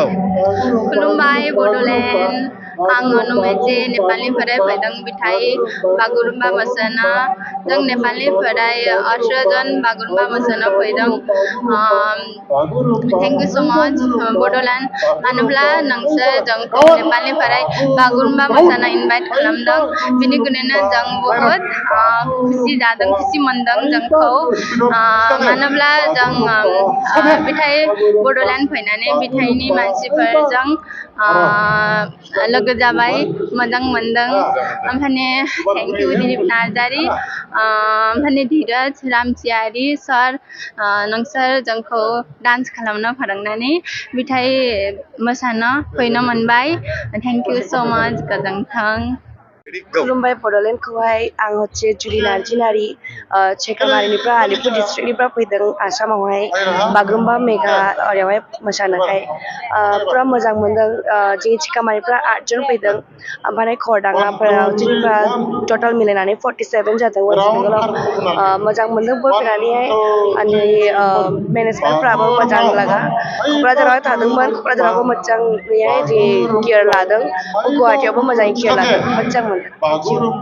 Go. खुलुमबाय बड'लेण्ड आङो नमेजे नेपालनिफ्राय फैदों बिथाइ बागुरुम्बा मोसानो जों नेपालनिफ्राय 18 जन बागुरुम्बा मोसानो फैदों thank you so much Bodoland मानोब्ला नोंसोर जोंखौ नेपालनिफ्राय बागुरुम्बा मोसानो इनभाइट खालामदों बेनिखायनो जों बहुत खुसि जादों खुसि मोनदों जोंखौ मानोब्ला जों बिथाइ बड'लेण्ड फैनानै बिथाइनि मानसिफोरजों लोगो जाबाय मोजां मोनदों ओमफ्राय थेंक इउ दिलीप नार्जारी ओमफ्राय धीरज रामसियारि सर नोंसोर जोंखौ डान्स खालामनो फोरोंनानै बिथाइ मोसानो फैनो मोनबाय थेंक इउ सो मच गोजोन्थों खुलुमबाय बड'लेण्डखौहाय आं हচ্ছে जुलि नार्जिनारि चेकामारिनिफ्राय आलिपुर डिस्ट्रिक्टनिफ्राय फैदों आसामावहाय बागुरुम्बा मेघायावहाय मोसानोहाय पुरा मोजां मोनदों जोंनि चेकामारिफ्रा 8 जन फैदों ओमफ्राय खरदाङाफोरा जोंनिफ्रा टटेल मिलायनानै 47 जादों वेस्ट बेंगलाव मोजां मोनदों फैनानैहाय आंनि मेनेजमेन्टफ्राबो मोजां लागा क'क्राझारावहाय थादोंमोन क'क्राझारावबो मोजाङैहाय केयार लादों गुवाहाटियावबो मोजाङै केयार लादों मोजां मोनदों